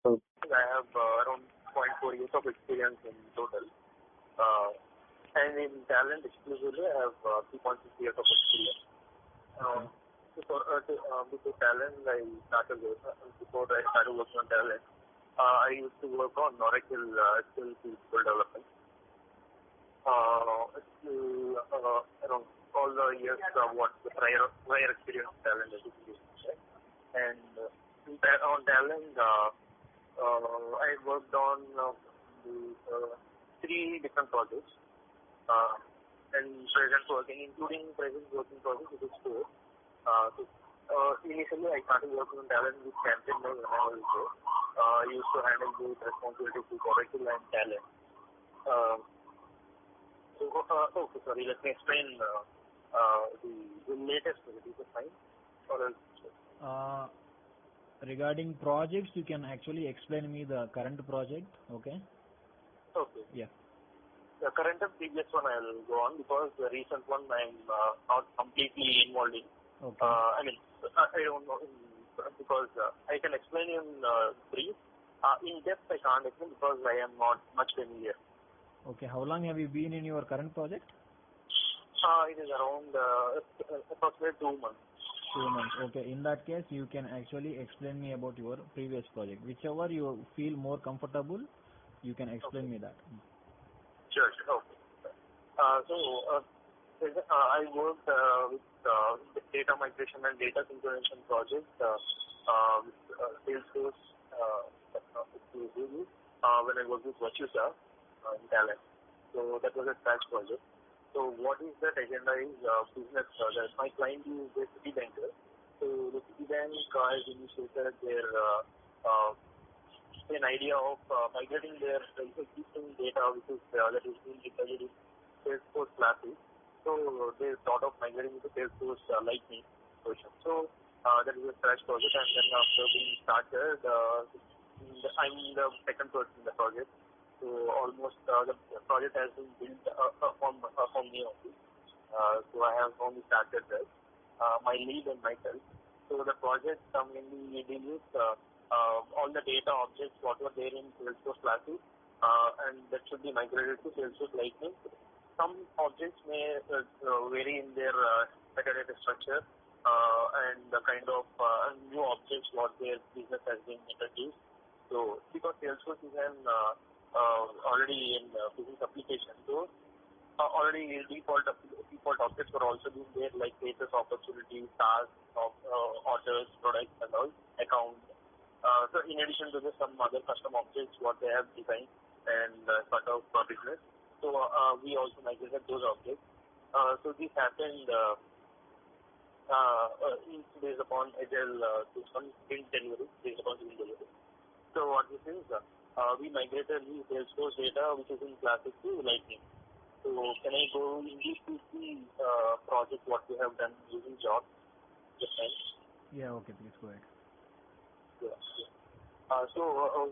I have around 0.4 years of experience in total. And in talent exclusively, I have 3.6 years of experience. Before talent, before I started working on talent, I used to work on Oracle SQL development. Around all the years what the prior experience talent is. And on talent, I worked on 3 different projects. And present working, including present working projects, it is 4. Initially, I started working on talent with campaign when I was there. I used to handle both responsibilities with Oracle and talent. Okay, sorry, let me explain the latest project. Is it fine? Or else? Regarding projects, you can actually explain me the current project, okay? Okay. Yeah. The current and previous one I will go on because the recent one I am not completely involved in. Okay. I don't know because I can explain in brief. In depth I can't explain because I am not much familiar. Okay. How long have you been in your current project? It is around approximately 2 months. 2 months. Okay. In that case, you can actually explain me about your previous project. Whichever you feel more comfortable, you can explain me that. Sure. Okay. I worked with data migration and data synchronization project with Salesforce when I worked with Virtusa in Talent. So that was a scratch project. So what is that agenda is business. My client is the Citibank. So the Citibank has initiated their an idea of migrating their existing data, which is that is being deployed in Salesforce classes. So they thought of migrating to Salesforce Lightning version. So that is a scratch project, and then after being started, I'm the second person in the project. So almost the project has been built from me only. So I have only started that. My lead and myself. So the project mainly deals with all the data objects what were there in Salesforce classes, and that should be migrated to Salesforce Lightning. Some objects may vary in their metadata structure and the kind of new objects what their business has been introduced. So because Salesforce is an already in business application, so already default objects were also being there like status, opportunities, tasks, orders, products, and all accounts. So in addition to this, some other custom objects what they have designed and sort of business. So we also migrated those objects. So this happened based upon agile sprint delivery, based upon sprint delivery. So what this is, we migrated the Salesforce data which is in Classic to Lightning. So can I go in this project what we have done using jobs? Yeah, okay, please go ahead. So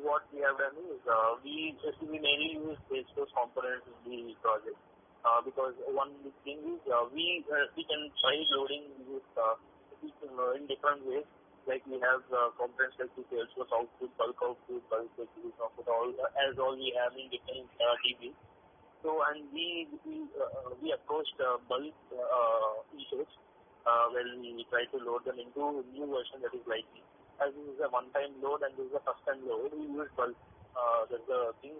what we have done is we mainly use Salesforce components in the project because one big thing is we can try loading this in different ways. Like we have components like Salesforce output, bulk distribution output, all we have in different DBs. So and we approached bulk issues when we try to load them into new version that is Lightning. As this is a one-time load and this is a first-time load, we use bulk. That's the thing.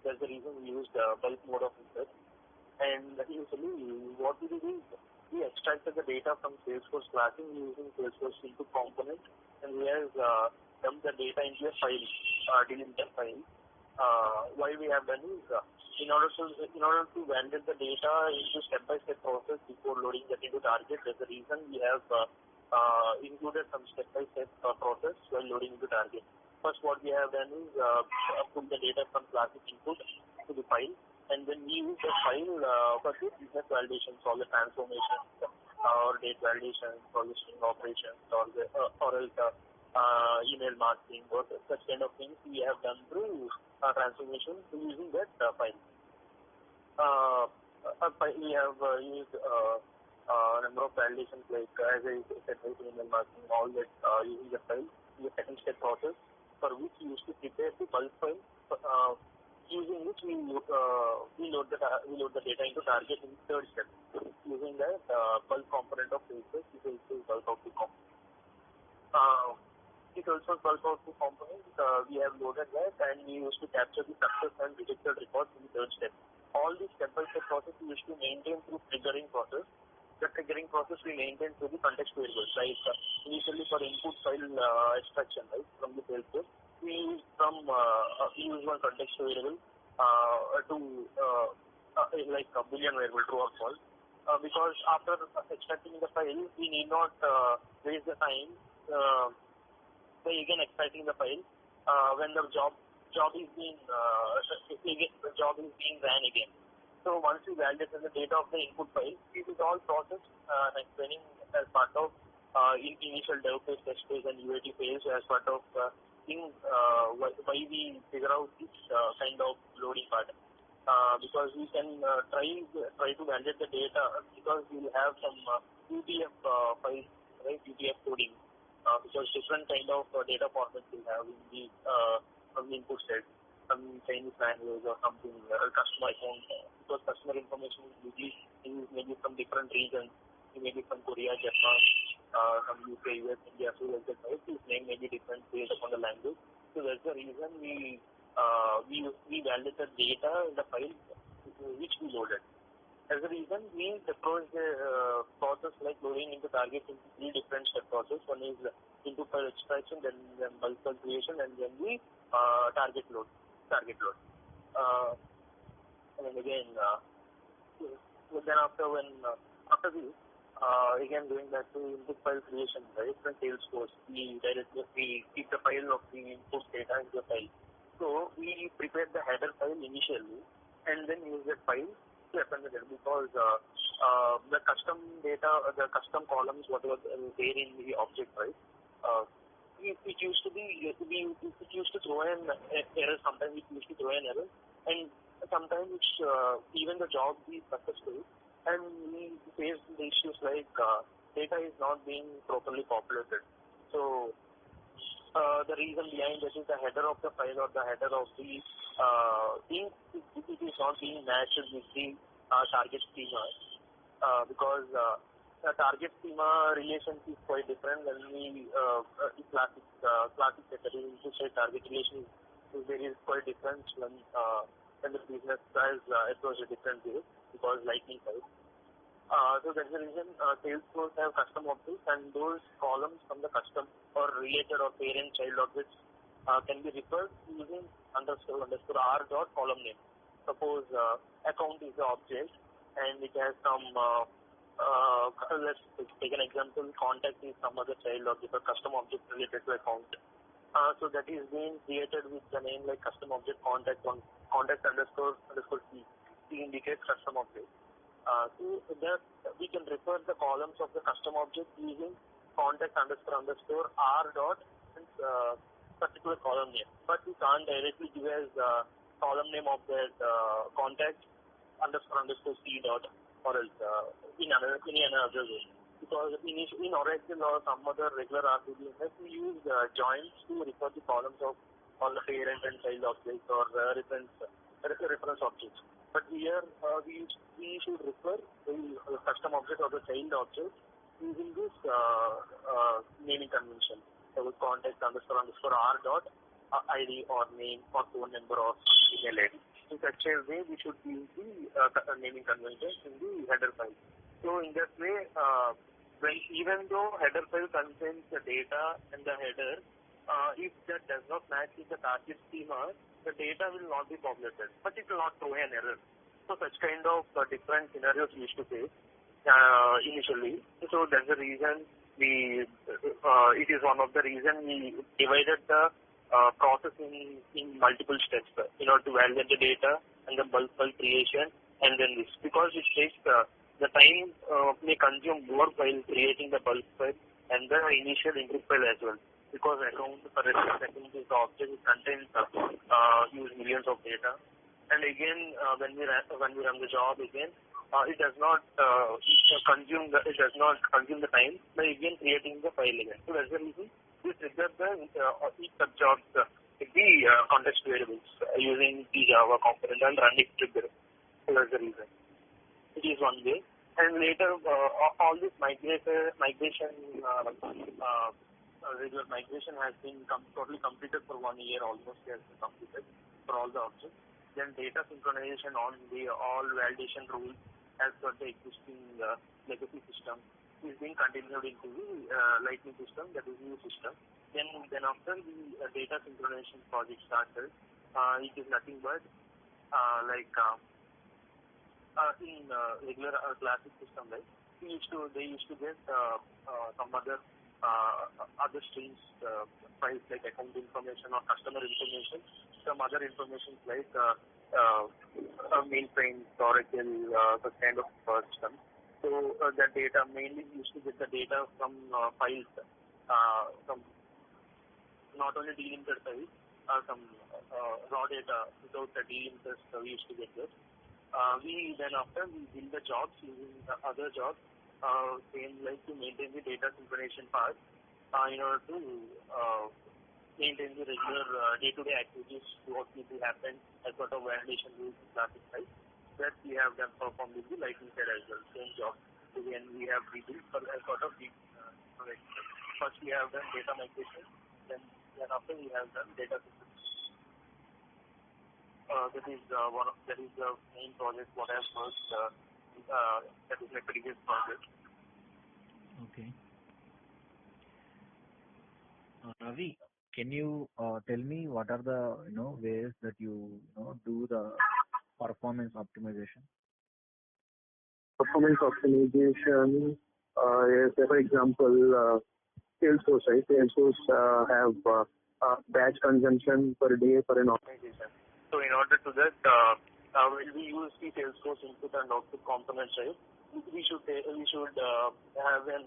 That's the reason we used bulk mode of insert. And usually, what we do is we extracted the data from Salesforce classing using Salesforce into component, and we have dumped the data into a file, delimited file. Why we have done is in order to validate the data into step-by-step process before loading that into target. That's the reason we have included some step-by-step process while loading into target. First, what we have done is put the data from classic input to the file, and then we use the file for the business validations, all the transformations, or date validations, or the string operations, or else email marketing, or such kind of things we have done through transformation using that file. We have used a number of validations like as I said, email marketing, all that using the file in the second step process. for which we used to prepare the bulk file, using which we load the data into target in the third step, using that bulk component of Salesforce, which is also bulk output component. It also bulk output component, we have loaded that, and we used to capture the success and rejected records in the third step. All these step-by-step process we used to maintain through triggering process. The triggering process we maintain through the context variables, like initially for input file extraction, right, from the Salesforce, we use one context variable to like a Boolean variable, true or false, because after extracting the file, we need not waste the time by again extracting the file when the job is being ran again. So once we validate the data of the input file, this is all processed and explaining as part of initial dev phase, test phase, and UAT phase as part of why we figure out this kind of loading pattern. Because we can try to validate the data, because we will have some UTF files, right? UTF coding, because different kind of data formats we have in the from the input set, some Chinese language or something, customer account, because customer information is usually used maybe from different regions, maybe from Korea, Japan, from UK, US, India, so like that, right? His name may be different based upon the language. So that's the reason we validate the data in the file which we loaded. As a reason, we approach the process like loading into target into three different step process. One is input file extraction, then bulk file creation, and then the target load. And again, then after this, again going back to input file creation, right, from Salesforce, we keep the file of the input data into the file. So we prepare the header file initially, and then use that file to append the data, because the custom data, the custom columns, whatever there in the object, right? It used to throw an error. Sometimes it used to throw an error, and sometimes even the job is successful, and we face the issues like data is not being properly populated. So the reason behind that is the header of the file or the header of the thing, it is not being matched with the target schema, because the target schema relation is quite different when we classic setting into say target relation is very quite different when the business has approached a different way, because lightning type. So that's the reason Salesforce have custom objects, and those columns from the custom or related or parent child objects can be referred using underscore r dot column name. Suppose account is the object, and it has some let's take an example. Contact is some other child object or custom object related to account. So that is being created with the name like custom object contact underscore c. C indicates custom object. So that we can refer the columns of the custom object using contact underscore r dot and particular column name. But we can't directly give as column name of that contact underscore c dot, or else in another way. Because in Oracle or some other regular RDBMS, we use joins to refer the columns of all the parent and child objects or reference objects. But here we should refer the custom object or the child object using this naming convention. So contact underscore r dot ID or name or phone number or email ID. In such a way, we should use the naming convention in the header file. So in that way, even though header file contains the data and the header, if that does not match with the target schema, the data will not be populated, but it will not throw an error. So such kind of different scenarios we used to face initially. So that's the reason it is one of the reason we divided the process in multiple steps in order to validate the data and the bulk file creation, and then this, because it takes the time may consume more while creating the bulk file and the initial input file as well, because account for account is the object, it contains use millions of data, and again when we run the job again, it does not consume the time by again creating the file again. So that's the reason we trigger each subjob's component and run it trigger. So that's the reason. It is one way. And later, all this migration, regular migration has been totally completed for 1 year, almost has been completed for all the objects. Then data synchronization on the all validation rules as per the existing legacy system is being continued into the Lightning system, that is new system. Then after the data synchronization project started, it is nothing but in regular classic system, right? They used to get some other streams, files like account information or customer information, some other information like mainframe, Oracle, such kind of system. So that data mainly used to get the data from files, from not only delimiter files, some raw data without the delimiters we used to get this. We build the jobs using the other jobs, same like to maintain the data synchronization part in order to maintain the regular day-to-day activities, what need to happen as part of validation rules and classic type. That we have done performed with the Lightning side as well, same job. So then we have rebuilt for as part of the first we have done data migration, then after we have done data synchronization. That is the main project what I have worked. That is my previous project. Okay. Ravi, can you tell me what are the ways that you do the performance optimization? Performance optimization. For example, Salesforce, right? Salesforce have batch consumption per day for an organization. So in order to that, when we use the Salesforce input and output components, right, we should have an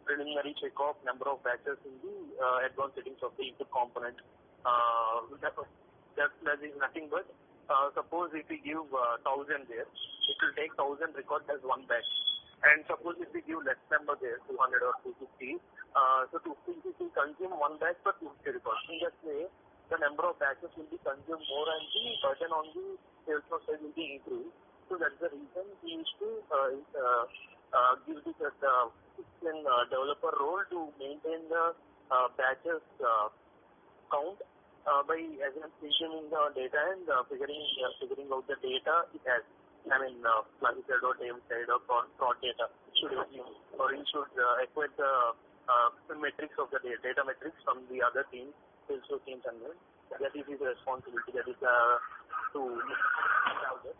preliminary check of number of batches in the advanced settings of the input component. That is nothing but suppose if we give 1,000 there, it will take 1,000 record as one batch. And suppose if we give less number there, 200 or 250, so 250 will consume one batch for 250 records. In that way, the number of batches will be consumed more and the burden on the Salesforce side will be increased. So that's the reason we used to give this developer role to maintain the batches count by consuming the data and figuring out the data it has. I mean, classified or table side or fraud data should assume, or you should acquire the metrics of the data metrics from the other teams, Salesforce teams, and that is his responsibility. That is to have that.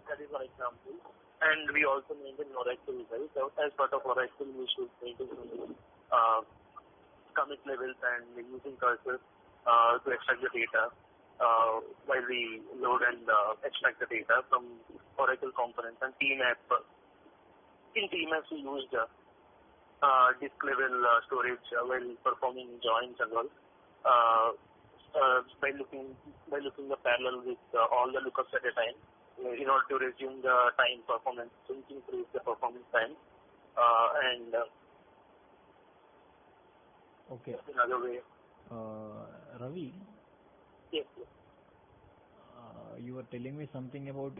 That is one example. And we also maintain Oracle, right? So as part of Oracle, we should maintain commit levels and using cursors to extract the data while we load and extract the data from Oracle components and TMAP. In TMAP, we used disk level storage while performing joins and all. By looking the parallel with all the lookups at a time in order to resume the time performance, to increase the performance time, and okay. Another way. Ravi. Yes. You were telling me something about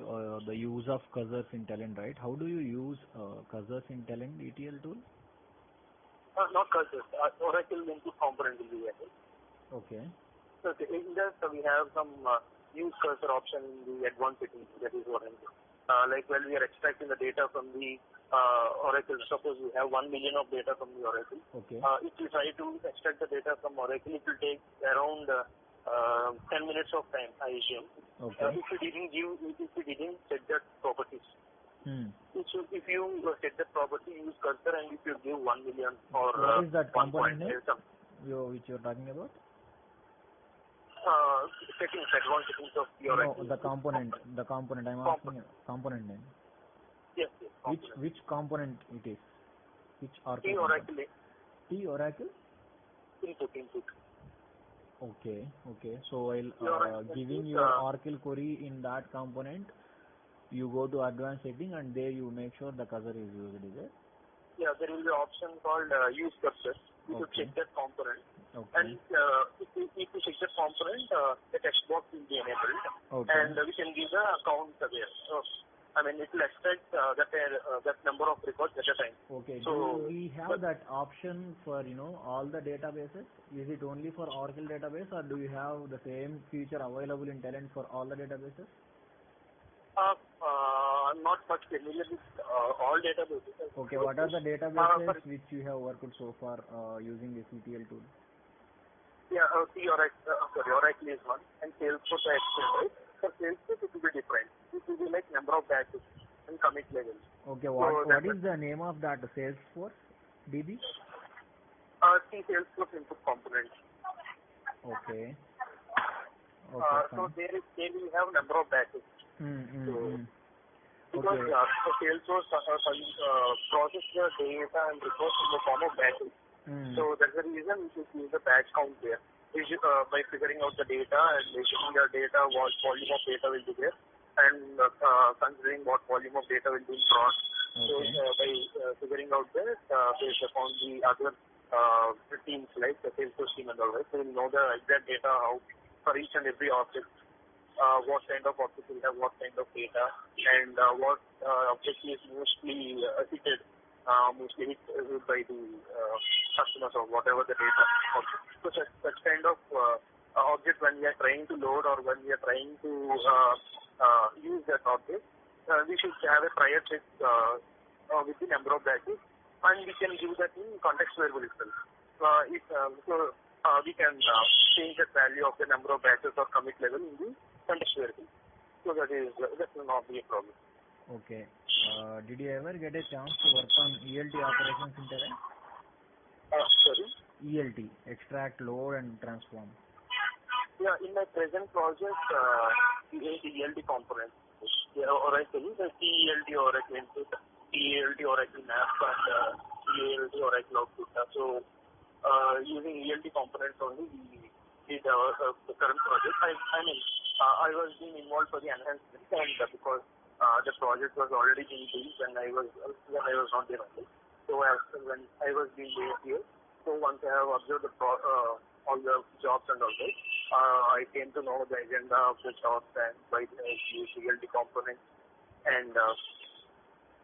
the use of cursors in Talend, right? How do you use cursors in Talend ETL tool? Not cursors. Oracle input component will be there. Okay. So in that we have some use cursor option in the advanced settings. That is what I mean. Like when we are extracting the data from the Oracle, suppose we have 1 million of data from the Oracle. Okay. If we try to extract the data from Oracle, it will take around 10 minutes of time, I assume. Okay. If we didn't set that properties. If you set that property, use cursor, and if you give 1 million or what is that component name which you are talking about? Settings, advanced settings of the Oracle. No, the component. I'm asking component name. Yes. Which component it is? Which Oracle? T Oracle. T Oracle? Input. Okay. So while giving your Oracle query in that component, you go to advanced setting and there you make sure the cursor is used, is it? Yeah, there will be an option called use cursor. You should check that component. Okay. And if you check that component, the text box will be enabled. Okay. And we can give the account there. So, I mean, it will extract that number of records at a time. Okay. So, do we have that option for, all the databases? Is it only for Oracle database, or do you have the same feature available in Talend for all the databases? I'm not much familiar with all databases. Okay. What are the databases which you have worked so far using the CTL tool? Yeah, Oracle is one, and Salesforce is right? For Salesforce, it will be different. It will be like number of batches and commit levels. Okay, what is the name of that Salesforce DB? Salesforce input component. Okay. So there we have number of batches. Because Salesforce process the data and records in the form of batches. So that's the reason we should use the batch count there. By figuring out the data and making the data, what volume of data will be there, and considering what volume of data will be crossed. Okay. So by figuring out that, based upon the other teams like the Salesforce team and all, right, so we'll know the exact data how for each and every object, what kind of object will have what kind of data, and what object is mostly hit by the customers or whatever the data object. So such kind of object, when we are trying to load or when we are trying to use that object, we should have a prior check with the number of batches, and we can give that in context variable itself. We can change the value of the number of batches or commit level in the context variable. So that will not be a problem. Okay. Did you ever get a chance to work on ELT operations in Talend? Sorry? ELT, extract, load, and transform. Yeah, in my present project, the ELT components. Oracle is a TELT Oracle input, TELT Oracle map, and TELT Oracle output. So, using ELT components only, we did the current project. I was being involved for the enhancement, and because the project was already being built when I was not there only. So when I was being here, so once I have observed all the jobs and all that, I came to know the agenda of the jobs and by the ELT components, and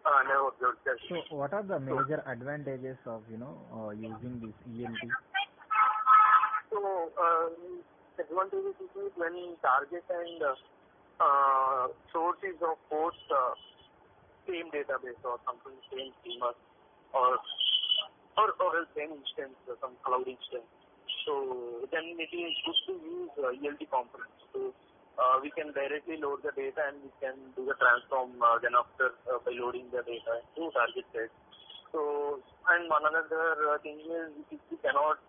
I have observed that. So what are the major advantages of using this ELT? So advantages is when target and sources of both same database or something, same schema, or same instance, some cloud instance. So then it is good to use ELT components. So we can directly load the data and we can do the transform then after by loading the data to target set. So, and one another thing is we cannot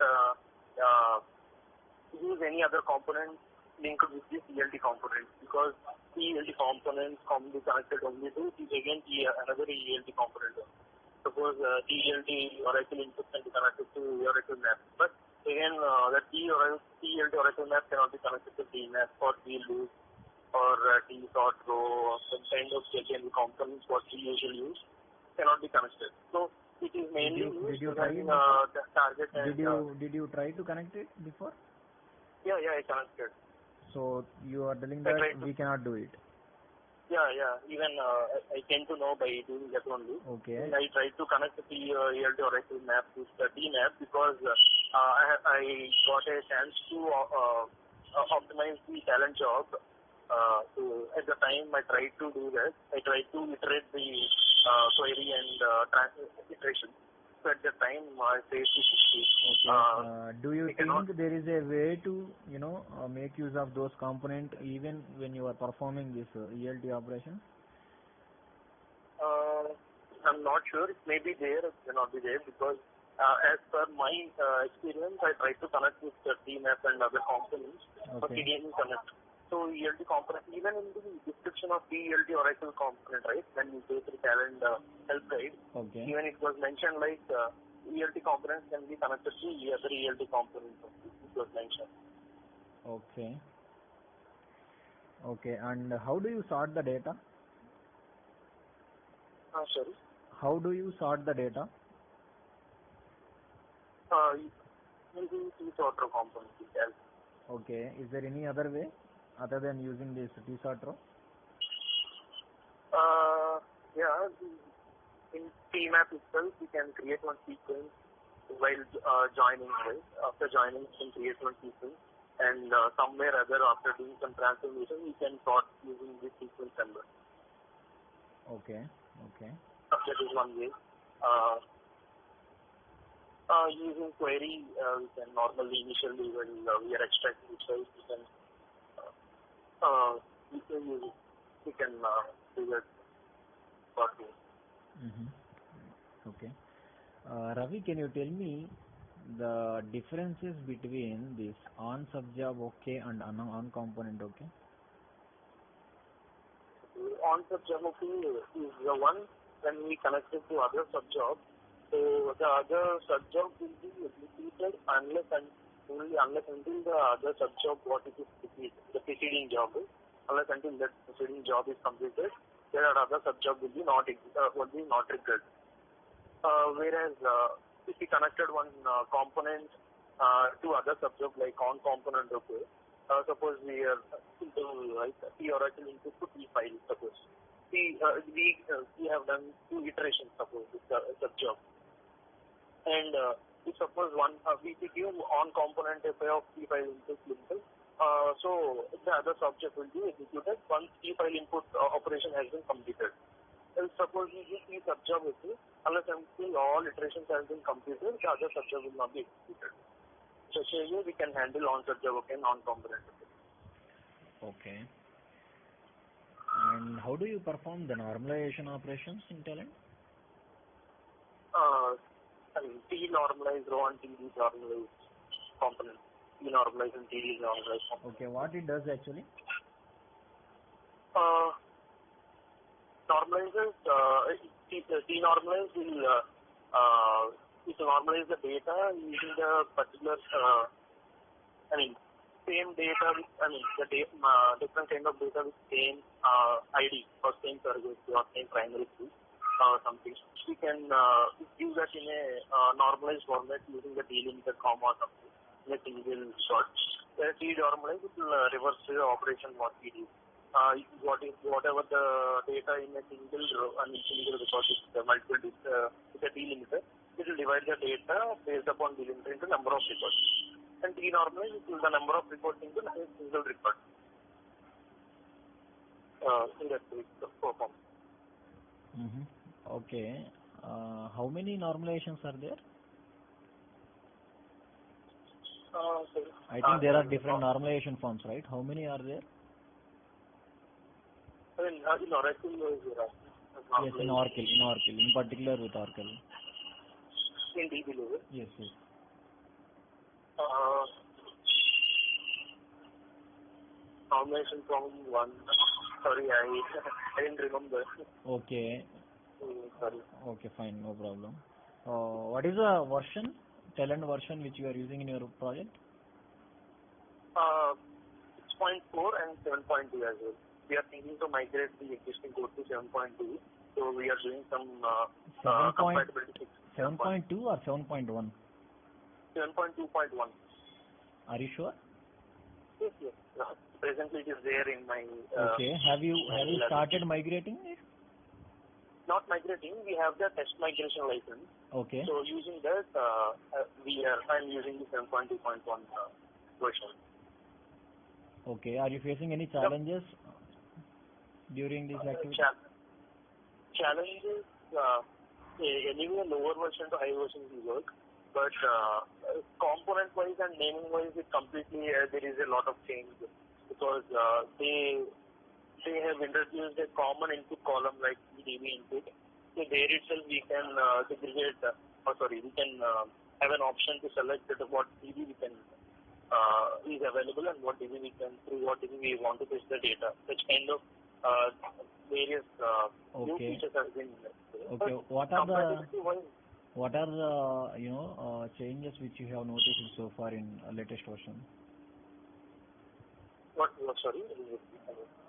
use any other component linked with this ELT component, because ELT components can be connected only to another ELT component. Suppose ELT Oracle input can be connected to Oracle map, but again the ELT Oracle map cannot be connected to DMap or DLoop or T-sort row or some kind of JKNV components what we usually use cannot be connected. So it is mainly used to the target. Did you try to connect it before? Yeah, I connected. So you are telling that we cannot do it? Yeah. Even I came to know by doing that only. Okay. And I tried to connect the ELT Oracle map to the DMap because I got a chance to optimize the Talend job. So at the time I tried to do that. I tried to iterate the query and iteration. So at the time I faced this issue. Okay. Do you think there is a way to make use of those components even when you are performing this ELT operation? I'm not sure. It may be there, it may not be there, because as per my experience, I tried to connect with the DMap and other components, but it didn't connect. So ELT component, even in the description of the ELT Oracle component, right, when you go through Talend help guide, even it was mentioned like ELT components can be connected to other ELT components. It was mentioned. Okay, and how do you sort the data? Sorry? How do you sort the data? Using T-sort row components. Okay, is there any other way other than using this T-sort row? Yeah, in TMAP itself, we can create one sequence while joining, right? After joining, we can create one sequence, and somewhere other after doing some transformation, we can sort using this sequence number. Okay. That is one way. Using query, we can normally initially when we are extracting results, we can use it. We can do that sorting. Okay. Ravi, can you tell me the differences between this on subjob okay and on component okay? On subjob okay is the one when we connect it to other subjob. So the other subjob will be executed unless until the other subjob what it is completed, the preceding job, unless until that preceding job is completed, there are other subjob will be not triggered. Whereas if we connected one component to other subjob like on component, okay, suppose we are into theoretical input to P file, suppose we have done 2 iterations, suppose with the subjob, and if suppose one we give on component FI of P file input simple, so the other subject will be executed once P file input operation has been completed. And suppose we give P subjob with it, unless until all iterations have been completed, the other subjob will not be executed. So here we can handle on subjob okay, non component okay. And how do you perform the normalization operations in Talend? T normalize row and T normalize component. T normalize and T normalize component. Okay, what it does actually? Normalizes, T normalize will it normalize the data using the particular, same data with, the different kind of data with same ID or same service or same primary key or something. We can use that in a normalized format using the delimiter comma or something in a single shot. T normalize it will reverse the operation what we do. Whatever the data in a single row and single record is multiple with a delimiter, it will divide the data based upon delimiter into number of records. And denormalize it is the number of records into a single record. In that way, the perform. Okay. How many normalizations are there? I think there are different normalization forms, right? How many are there? In Oracle, yes, in Oracle, in particular with Oracle. In DB level? Yes. Normalization from one. Sorry, I didn't remember. Okay. Sorry. Okay, fine, no problem. What is the version, Talend version which you are using in your project? 6.4 and 7.2 as well. We are thinking to migrate the existing code to 7.2. So we are doing some compatibility. 7.2 or 7.1? 7.2.1. Are you sure? Yes. Presently it is there in my... okay. Have you started migrating it? Not migrating. We have the test migration license. Okay. So using that, I'm using the 7.2.1 version. Okay. Are you facing any challenges during this activity? Challenges, anyway, lower version to high version will work, but component-wise and naming-wise, it completely there is a lot of change because they have introduced a common input column like DB input. So there itself we can segregate. We can have an option to select what DB we can is available and what DB we can through what DB we want to push the data. Such kind of various new features have been. Okay. What are the changes which you have noticed so far in latest version?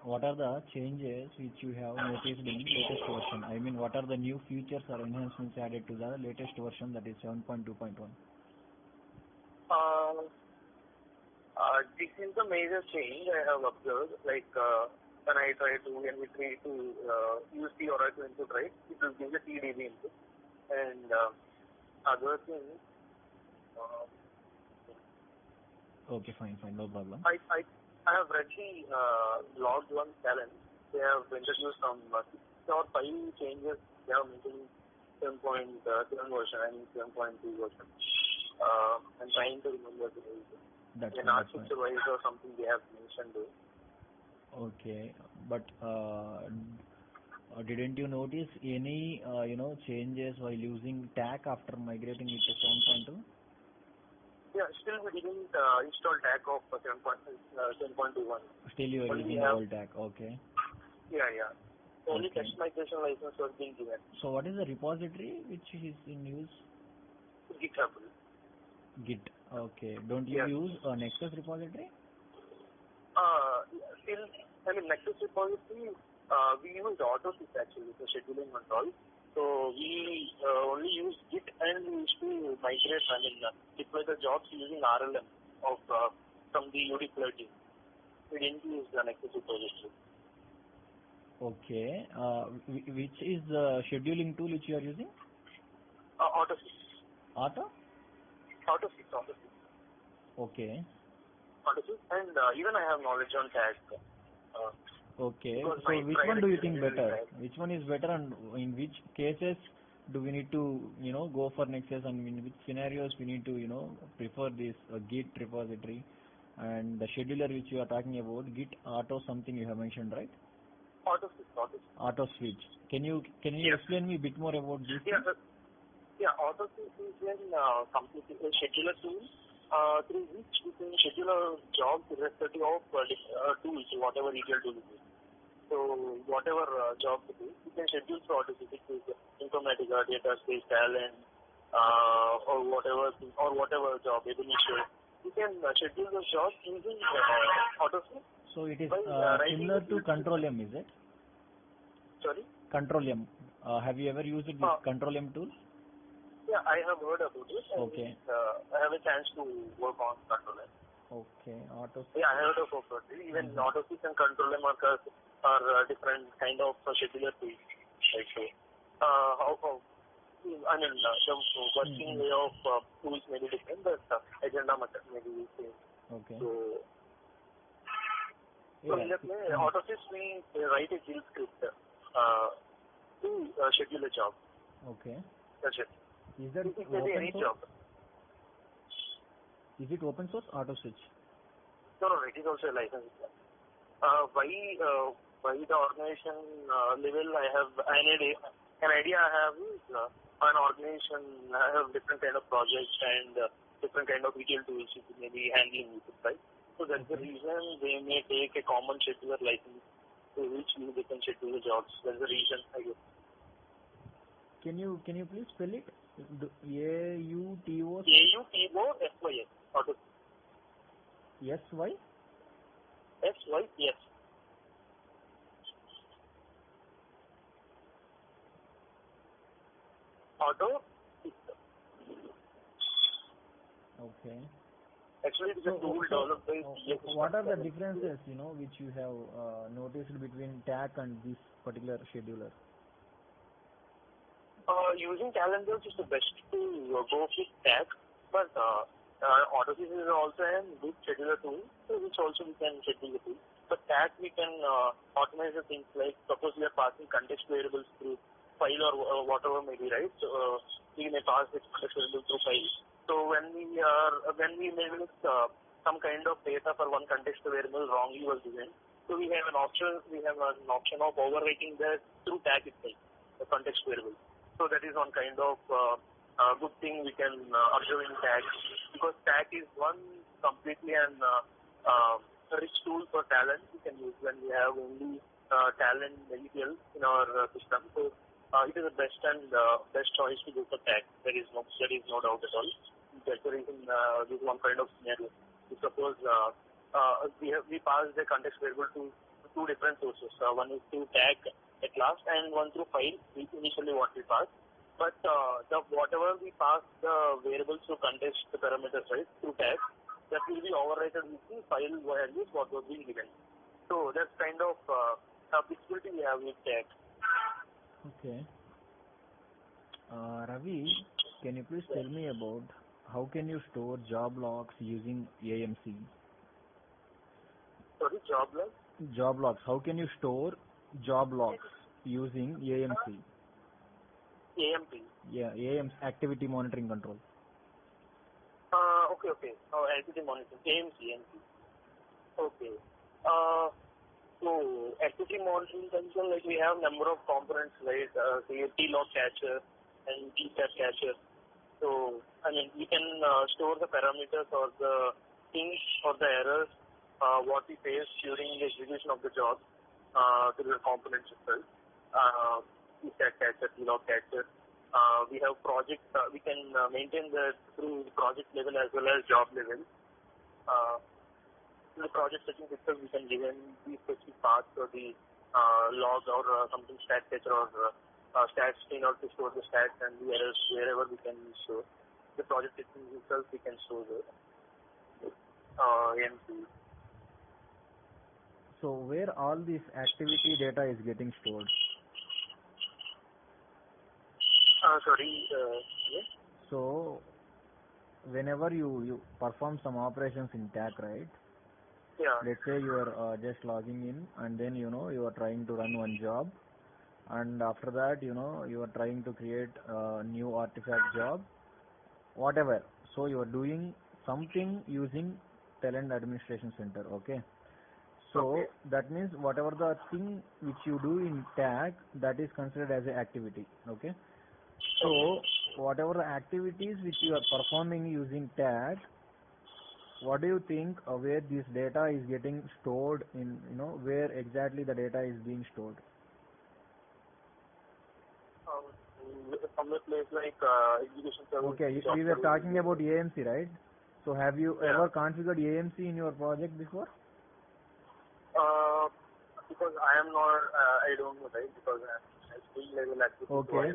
What are the changes which you have noticed in latest version? I mean, what are the new features or enhancements added to the latest version, that is 7.2.1? This is the major change I have observed. Like when I try to NV3 to use the Oracle input, right, it will give the TDB input. And other thing, Okay, fine, no problem. I have read the logged one talent. They have introduced some 6 or 5 changes. They have mentioned 7.7 version and 7.2 version. I'm trying to remember the name. That's An art supervisor or something they have mentioned there. Okay, but didn't you notice any changes while using TAC after migrating it to 7.2? Yeah, still we didn't install TAC of 7.21. Still you are using old TAC, okay. Yeah. Only test migration license was being given. So what is the repository which is in use? GitHub. Git, okay. Don't you use a Nexus repository? Still, Nexus repository, we use AutoSys actually for scheduling and all. So we only use Git and we used to migrate, deploy the jobs using RLM of from the UDeploy team. We didn't use the Nexus repository. Okay. Which is the scheduling tool which you are using? AutoSys. AutoSys. Okay. AutoSys, and even I have knowledge on TAG. Okay. So which one do you think better? Which one is better, and in which cases do we need to go for Nexus, and in which scenarios we need to prefer this Git repository and the scheduler which you are talking about, Git Auto something you have mentioned, right? AutoSys. Auto switch. Can you explain me a bit more about this? AutoSys is a completely scheduler tool through which we can schedule jobs irrespective of tools, whatever ETL tool it is. So whatever job it is, we can schedule through AutoSys. It is Informatica, Data Space, Talent, or whatever job, Ebenezer. We can schedule the jobs using AutoSys. So it is similar to Control M, is it? Sorry? Control M. Have you ever used this Control M tool? Yeah, I have heard about it. Okay. I have a chance to work on Control M. Okay, AutoSys. Yeah, I heard about it. Even AutoSys and Control M are different kind of scheduler tools. Right? So, the working way of tools may be different, but agenda may be the same. Okay. So in that way, AutoSys, we write a kill script to schedule a job. Okay. That's it. Is that it may be any job. Is it open source, AutoSwitch? No, it is also a license. By the organization level, I have an idea I have is an organization have different kind of projects and different kind of ETL tools you may be handling with it, right? So that's the reason they may take a common scheduler license to which they can schedule the jobs. That's the reason, I guess. Can you please spell it? AUTO? AUTOSYS. AutoSys. SY? SYS. Auto system. Okay. Actually, it is a tool developed by what are the differences, which you have noticed between TAC and this particular scheduler? Using calendars is the best to go with TAC, but AutoSys is also a good scheduler tool, which also we can schedule the tool. But TAC we can automate the things like, suppose we are passing context variables through file or whatever may be, right? So we may pass this context variable through file. So when we may miss some kind of data for one context variable wrongly was given, so we have an option of overwriting that through TAG itself, the context variable. So that is one kind of good thing we can observe in TAG, because TAG is one completely an rich tool for talent we can use when we have only talent ETL in our system. So it is the best choice to go for TAG. There is no doubt at all. That's the reason this one kind of scenario. Suppose we pass the context variable to two different sources. One is through TAG at last, and one through file. Initially what we pass, but whatever we pass the variables to context the parameters, right, through TAG, that will be overwritten with the file values what was being given. So that's kind of flexibility we have with tech. Okay. Ravi, can you please tell me about how can you store job logs using AMC? Sorry, job logs? Job logs. How can you store job logs using AMC? AMP. Yeah, AMC, Activity Monitoring Control. Okay. Activity monitoring. AMC. Okay. So activity monitoring control, like we have number of components, right? Say T-log catcher and T-step catcher. So I mean, we can store the parameters or the things or the errors what we face during the execution of the job to the components itself. T-step catcher, T-log catcher. We have project. We can maintain that through the project level as well as job level. In the project settings itself, we can give in the specific paths or the log or something stat catcher or stats in order to store the stats and the errors wherever we can store. The project settings itself, we can store the AMC. So where all this activity data is getting stored? Sorry. Yes? So whenever you perform some operations in TAC, right? Yeah. Let's say you are just logging in and then you are trying to run one job, and after that you are trying to create a new artifact job, whatever. So you are doing something using Talend Administration Center, okay? So that means whatever the thing which you do in TAG, that is considered as an activity, okay? So whatever the activities which you are performing using TAG, what do you think where this data is getting stored in, where exactly the data is being stored? From the place like execution service. Okay, we were talking about AMC, right? So have you ever configured AMC in your project before? Because I am not, I don't know, right? Because I am still level activity. Okay.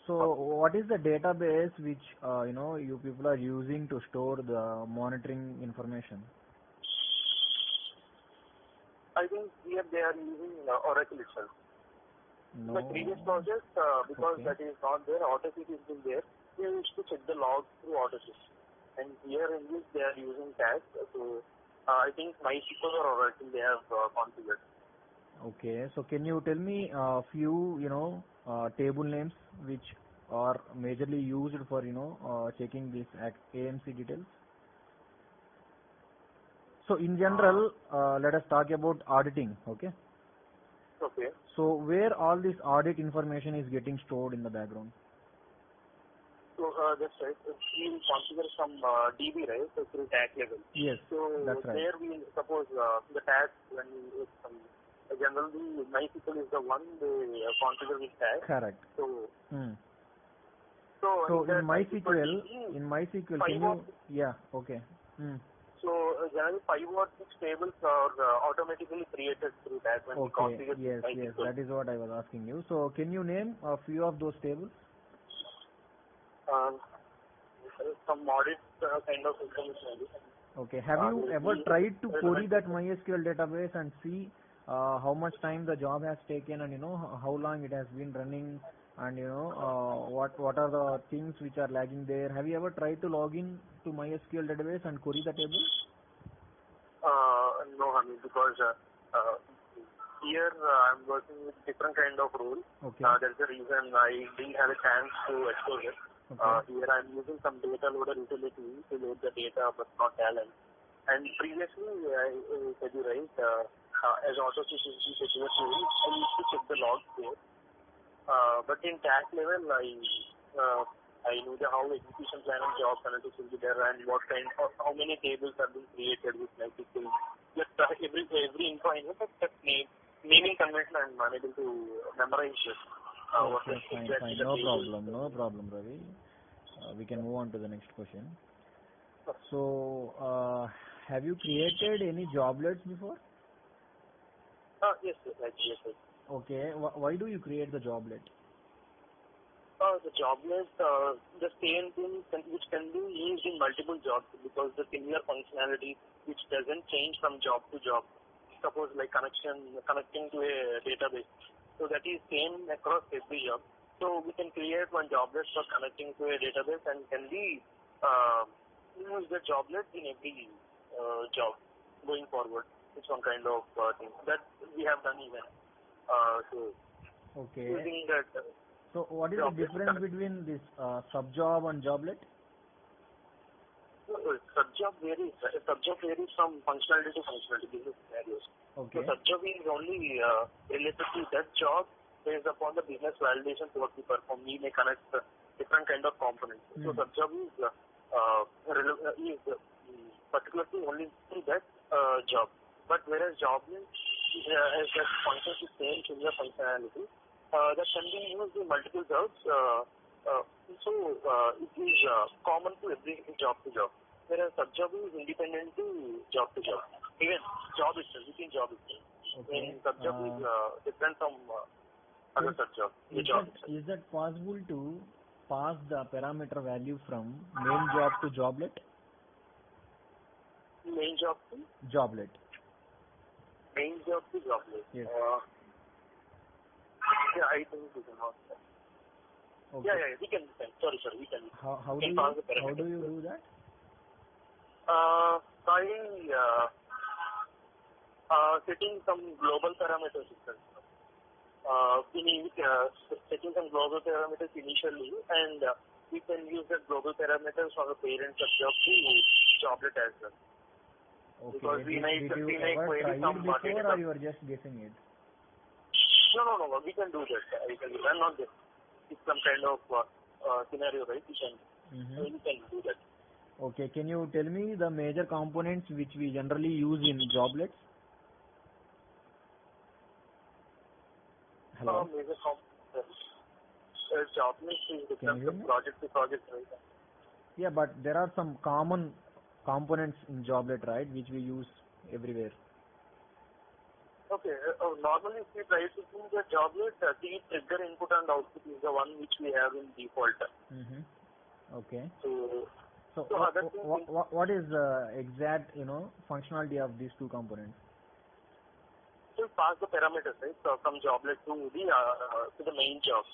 So what is the database which you people are using to store the monitoring information? I think here they are using Oracle itself. No. The previous project, because that is not there, AutoSys is still there. We used to check the logs through AutoSys. And here in this they are using TAG. So I think MySQL or Oracle they have configured. Okay. So can you tell me a few table names which are majorly used for checking these AMC details? So in general, let us talk about auditing. Okay. Okay. So where all this audit information is getting stored in the background? So that's right. We will configure some DB, right? So through tag level. Yes. So that's right. there we suppose the tag when we generally MySQL is the one they configure with tag. Correct. So. So in MySQL, can you? Yeah. Okay. So generally 5 or 6 tables are automatically created through that when we configure. Yes, that is what I was asking you. So can you name a few of those tables? Some audit kind of information. Okay. Have you ever tried to query that MySQL database and see how much time the job has taken and how long it has been running and what are the things which are lagging there? Have you ever tried to log in to MySQL database and query the table? No, honey, because here I'm working with different kind of role. Okay. That's the reason I didn't have a chance to explore it. Okay. Here I'm using some data loader utility to load the data, but not Talend. And previously, I said you right, as AutoSys is the secure tool, I used to check the logs there. But in TAC level, I know how execution plan and job analytics will be there and how many tables are being created with MySQL. Just every info I know, but that naming convention I'm unable to memorize this. Okay, fine. No problem, Ravi. We can move on to the next question. So, have you created any joblets before? Yes. Okay. Why do you create the joblet? The joblet, the same thing which can be used in multiple jobs because the similar functionality which doesn't change from job to job. suppose like connecting to a database. So that is same across every job. So we can create one joblet for connecting to a database and can be use the joblet in every job going forward. It's one kind of thing that we have done even. Okay. Using that. So what is the difference between this sub-job and joblet? Sub-job varies. Sub-job varies from functionality to functionality, business scenarios. Okay. So sub-job is only related to that job based upon the business validations what we perform. We may connect different kind of components. So sub-job is particularly only to that job. But whereas joblet has that function to same similar functionality that can be used in multiple jobs. So it is common to every job to job. Whereas sub-job is independent to job, even job itself, within job itself. Okay. Sub-job is different from other sub-job. Is that possible to pass the parameter value from main job to joblet? Main job to? Joblet. Main job to joblet. Yes. Yeah, I think we can ask that. Okay. Yeah, we can. Sorry, we can. How do you do that? By setting some global parameters. Setting some global parameters initially, and we can use the global parameters from the parent sub-job to joblet as well. Okay. Because did you ever try it before, or you are just guessing it? No. We can do that. I'm not guessing. It's some kind of scenario, right? We can do that. Okay. Can you tell me the major components which we generally use in joblets? Hello? Major components. Joblets is different from project to project, right? Yeah, but there are some common components in joblet, right, which we use everywhere. Okay. Normally, if we try to do the joblet, the trigger input and output is the one which we have in default. Okay. So what is the exact functionality of these two components? So pass the parameters, right? So from joblet to the main job.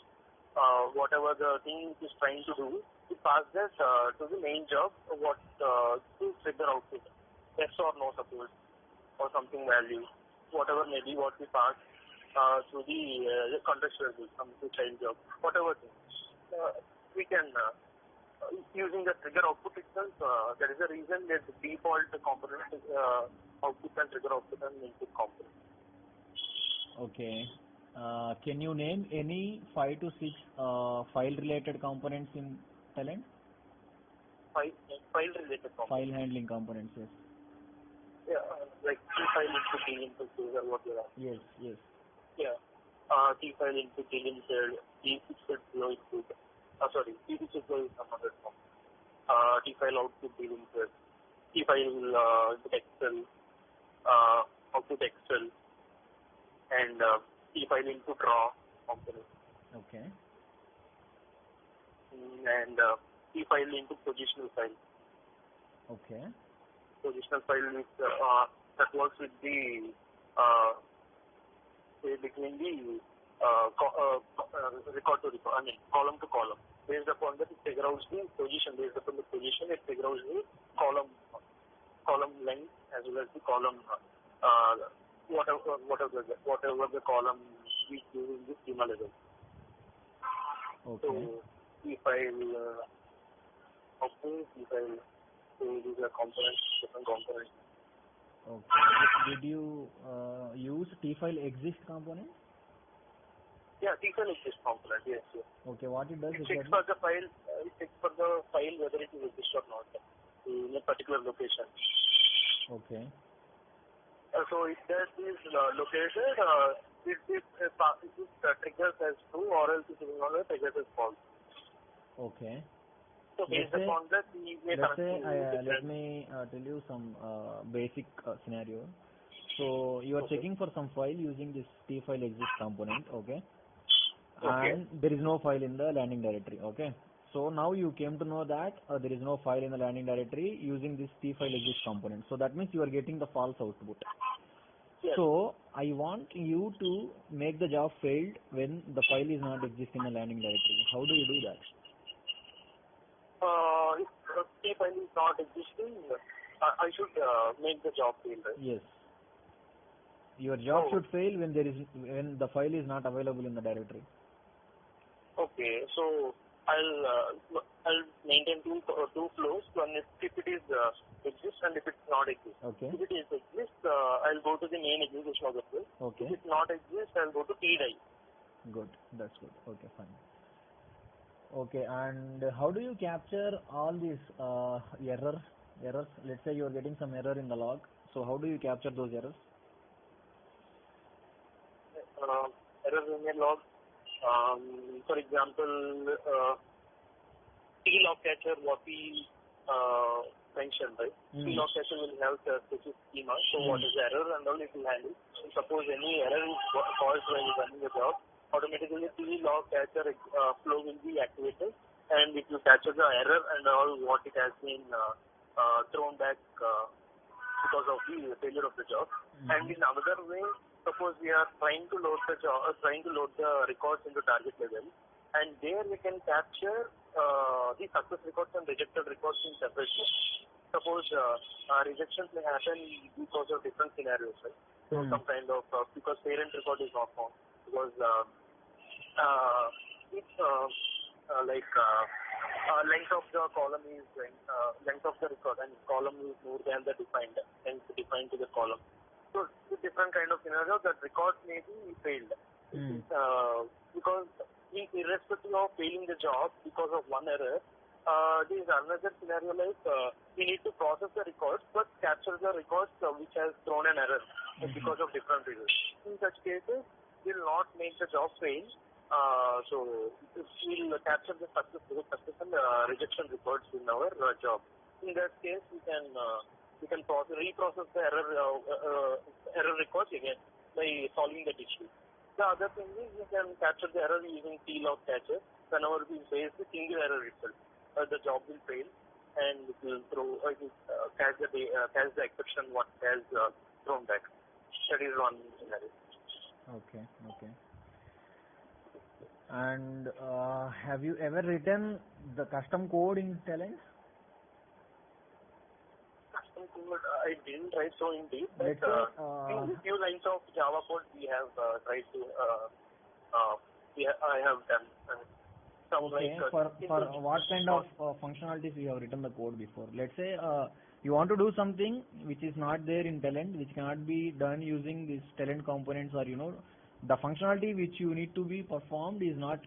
Whatever the thing is trying to do, it pass that to the main job. What to trigger output, yes or no, suppose, or something value. Whatever may be what we pass to the contextual some to child job, whatever thing. We can using the trigger output itself. There is a reason that the default component output and trigger output and input component. Okay. Can you name any 5 to 6 file-related components in Talend? File-related components. File handling components, yes. Yeah, like T-file input, T-input, or what you are. Yes. Yeah. T-file input, T-insert, T-fixed flow input. T-fixed flow is some other form. T-file output, T-insert. T-file input Excel, output Excel, and T-file input raw component. Okay. And T-file input positional file. Okay. Positional file is that works with the between the record to record, column to column. Based upon that, it figures out the position. Based upon the position, it figures out the column length as well as the column whatever the column we do in the schema level. Okay. So T-file output, T-file. So these are components, different components. Okay. Did you use T-file exist component? Yeah, T-file exist component. Yes. Okay. What it does it checks for the file. It checks for the file whether it is exist or not in a particular location. Okay. So if that is located, it triggers as true, or else it is not triggers as false. Okay. So based upon that, let me tell you some basic scenario. So you are checking for some file using this T-file exist component, okay? And there is no file in the landing directory, okay? So now you came to know that there is no file in the landing directory using this T-file exist component. So that means you are getting the false output. Yes. So I want you to make the job failed when the file is not exist in the landing directory. How do you do that? If the C file is not existing, I should make the job fail, right? Yes. Your job should fail when the file is not available in the directory. Okay, so I'll maintain two flows. One is if it is exist and if it's not exist. Okay. If it is exist, I'll go to the main execution of the flow. Okay. If it's not exist, I'll go to TDI. Good. That's good. Okay, fine. Okay, and how do you capture all these errors? Let's say you are getting some error in the log. So how do you capture those errors? Errors in a log. For example, log catcher, what we mentioned, right? Log catcher will have the specific schema. So what is the error and all it will handle. So suppose any error is caused while running the job, automatically log catcher flow will be activated and it will capture the error and all what it has been thrown back because of the failure of the job. And in another way, suppose we are trying to load the records into target level, and there we can capture the success records and rejected records in separately. Suppose rejections may happen because of different scenarios, right? So some kind of because parent record is not found, because if length of the column is length of the record and column is more than the defined, hence defined to the column. So it's different kind of scenario that record may be failed. Because irrespective of failing the job because of one error, there is another scenario like we need to process the records but capture the records which has thrown an error because of different reasons. In such cases, we will not make the job fail. So we will capture the success and rejection records in our job. In that case, we can reprocess the error records again by solving that issue. The other thing is we can capture the error using log catcher. Whenever we face the single error itself, the job will fail and it will catch the exception what has thrown back. That is one scenario. Okay. And have you ever written the custom code in Talend? I didn't write so in deep, but few lines of Java code we have tried to. I have done. Okay. For what kind of functionalities you have written the code before? Let's say you want to do something which is not there in Talend, which cannot be done using these Talend components, or the functionality which you need to be performed is not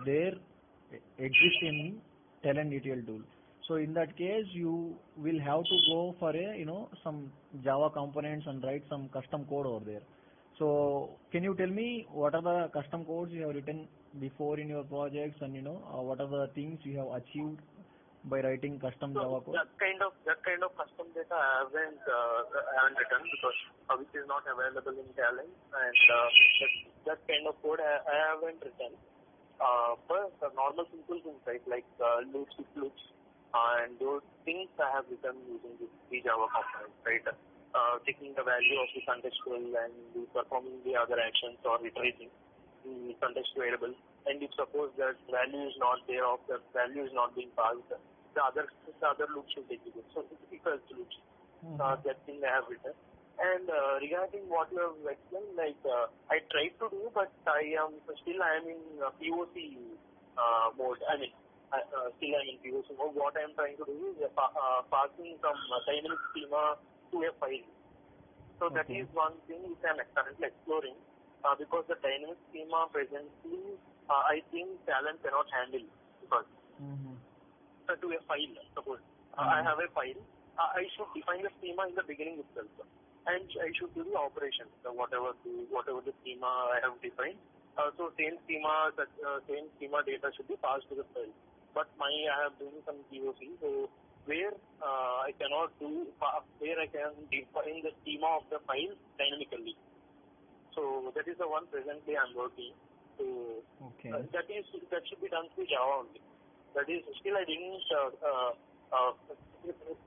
there exist in Talend ETL tool. So in that case, you will have to go for some Java components and write some custom code over there. So can you tell me what are the custom codes you have written before in your projects, and what are the things you have achieved by writing custom Java code? That kind of custom data I haven't written because which is not available in Talend, and that kind of code I haven't written. But the normal simple things like loops, and those things I have written using the Java components, right? Taking the value of the contextual and performing the other actions or iterating the context variable. And if suppose that value is not there, or the value is not being passed, the other loop should execute. So it's equals to loops. That thing I have written. And regarding what you have explained, I tried to do, but I am in POC mode. Still I'm in POC mode. What I am trying to do is passing some dynamic schema to a file. So that is one thing which I am currently exploring, because the dynamic schema presently, I think Talend cannot handle, because to a file, suppose I have a file, I should define the schema in the beginning itself, and I should do the operation, whatever the schema I have defined. So same schema data should be passed to the file. But I have doing some POC, so where I cannot do, where I can define the schema of the file dynamically. So that is the one presently I'm working. So that should be done through Java only. That is still I didn't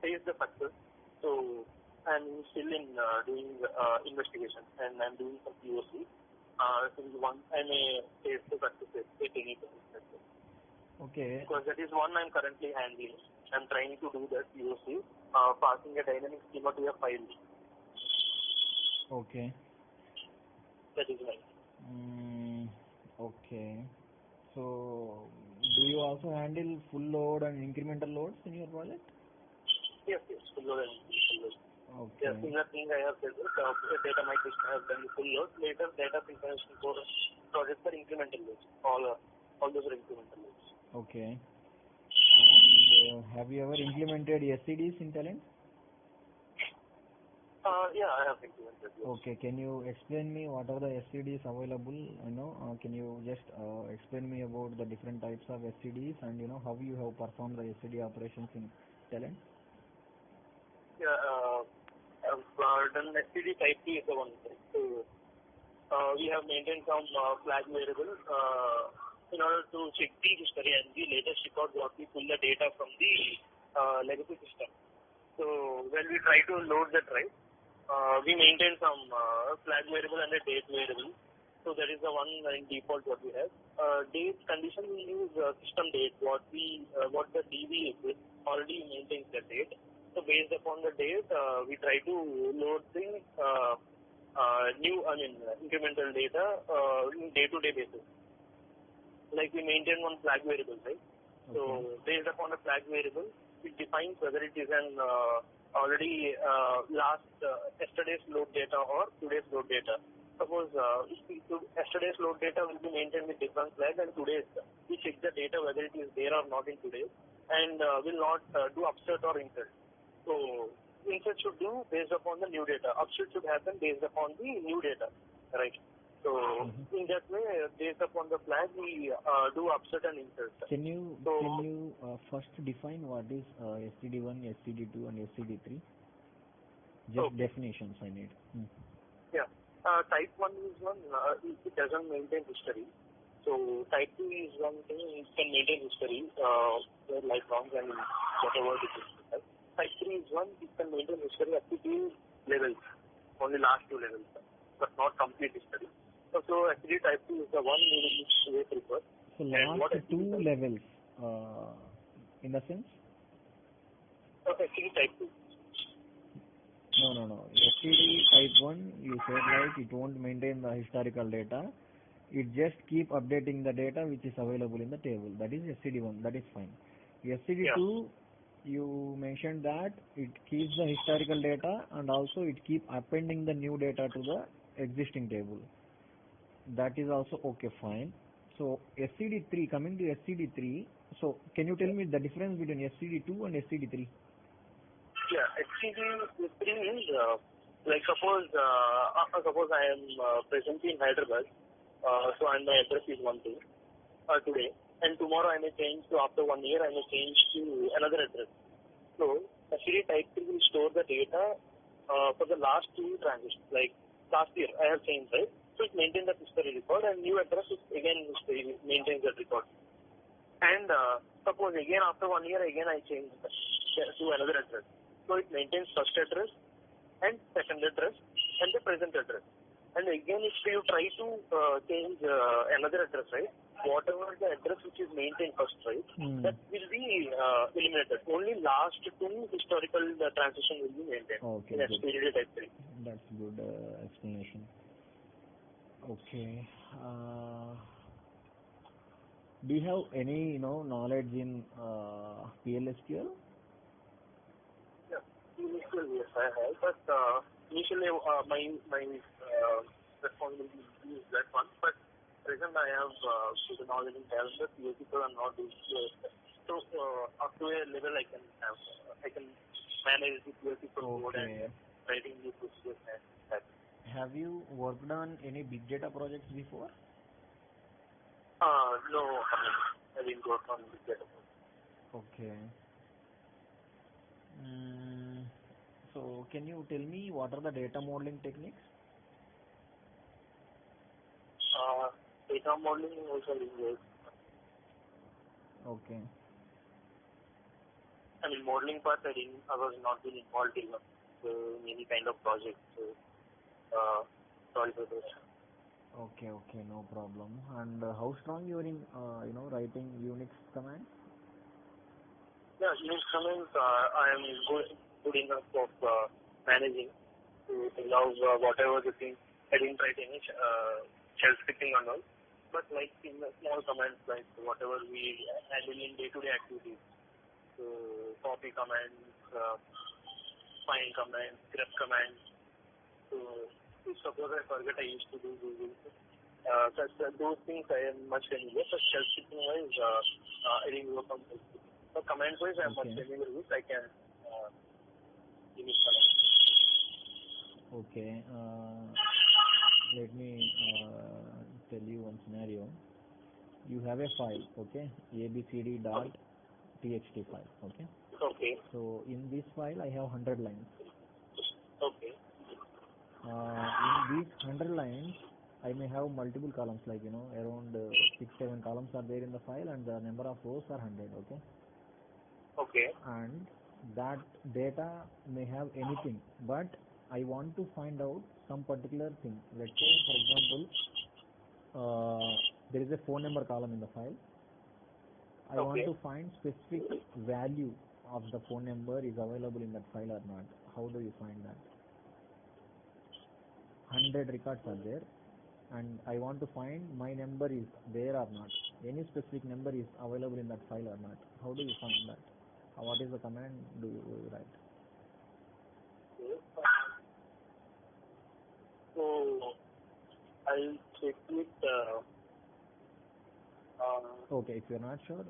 face the success. So I'm still in doing investigation, and I'm doing some POC. Since one, I may face the success if any success. Okay. Because that is one I'm currently handling. I'm trying to do that POC, passing a dynamic schema to a file. Okay. That is mine. Okay. So, do you also handle full load and incremental loads in your project? Yes, full load and full load. Okay. Yes, similar thing I have said, data migration I have done the full load. Later, data synchronization for projects are incremental loads. All those are incremental loads. Okay. And have you ever implemented SCDs in Talend? Yeah, I have implemented. Yes. Okay, can you explain me what are the SCDs available? Can you just explain me about the different types of SCDs and how you have performed the SCD operations in Talend? Yeah, I've done STD type T is the one. So we have maintained some flag variable in order to check the history and the latest record what we pull the data from the legacy system. So when we try to load that, right, we maintain some flag variable and a date variable. So that is the one in default what we have. Date condition we use system date. What the DB is already maintains the date. So based upon the date, we try to load the incremental data in day-to-day basis. Like we maintain one flag variable, right? Okay. So based upon the flag variable, it defines whether it is an already yesterday's load data or today's load data. Suppose yesterday's load data will be maintained with different flag, and today's we check the data whether it is there or not in today's, and will not do upsert or insert. So insert should do based upon the new data. Upsert should happen based upon the new data, right? So in that way, based upon the flag, we do upsert and insert. Can you first define what is STD1, STD2, and STD3? Just definitions I need. Yeah. Type 1 is one, it doesn't maintain history. So type 2 is one thing, it can maintain history, lifelong and whatever it is. Right? Type 3 is one, it can maintain history up to 2 levels, only last 2 levels, but not complete history. So actually type 2 is the one which we prefer. So last 2 levels, in the sense? Actually type 2. No. STD type 1, you said like it won't maintain the historical data. It just keep updating the data which is available in the table. That is STD1. That is fine. STD2, you mentioned that it keeps the historical data and also it keep appending the new data to the existing table. That is also okay, fine. So STD3, coming to STD3, so can you tell me the difference between STD2 and STD3? Yeah, STD3 is like suppose I am presently in Hyderabad, so and my address is one thing today, and tomorrow I may change to, after 1 year I may change to another address. So STD type 3 will store the data for the last 2 transitions. Like last year I have changed, right? So it maintains the history record, and new address is again maintains that record. And suppose again after 1 year again I change to another address. So it maintains first address and second address and the present address. And again if you try to change another address, right, whatever the address which is maintained first, right, that will be eliminated. Only last 2 historical transition will be maintained in STD type 3. That's good explanation. Okay. Do you have any knowledge in PLSQL? Yeah, PLSQL, yes, I have. But initially, my responsibility is that one. But present I have the knowledge in Talend, but PLSQL are not doing PLSQL. So up to a level I can manage the PLSQL code and writing the procedures and that. Have you worked on any big data projects before? No, I didn't work on big data projects. Okay. So can you tell me what are the data modeling techniques? Data modeling also is. Okay. I mean, modeling part, I was not been involved in any kind of project. So, sorry for this. Okay, no problem. And how strong you are in, writing Unix commands? Yeah, Unix commands, I am good enough of managing to allow whatever the thing. I didn't write any shell scripting and all, but like in the small commands, like whatever we handle in day-to-day activities. So, copy commands, find commands, grep commands. So, if suppose I forget, I used to do those things. Those things I am much familiar, but shell scripting wise, I didn't work on shell scripting. So, command wise, I am much familiar with. I can give it command. Okay. Let me tell you one scenario. You have a file, okay, abcd.txt file, okay. Okay. So in this file, I have 100 lines. Okay. In these 100 lines, I may have multiple columns, like around 6-7 columns are there in the file, and the number of rows are 100, okay. Okay. And that data may have anything, but I want to find out some particular thing. Let's say, for example, there is a phone number column in the file. I want to find specific value of the phone number is available in that file or not. How do you find that? 100 records are there, and I want to find my number is there or not. Any specific number is available in that file or not. How do you find that? What is the command do you write? So I'll check with okay, if you're not sure,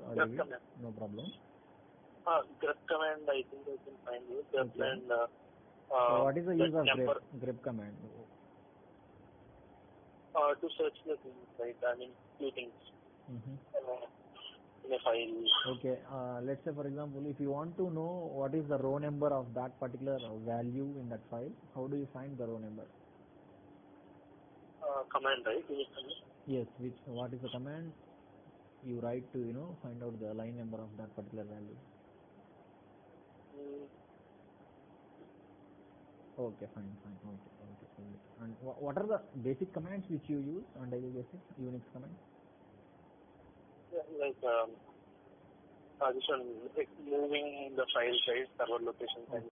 no problem. grep command, I think I can find it. Grep and so what is the use of grep command? To search the things, right? I mean, few things in a file. Okay, let's say for example, if you want to know what is the row number of that particular value in that file, how do you find the row number? Command, right? Yes, what is the command you write to find out the line number of that particular value? Okay, fine. Okay. And what are the basic commands which you use on daily basis? Unix commands? Yeah, like this one, like moving the file size, server location, and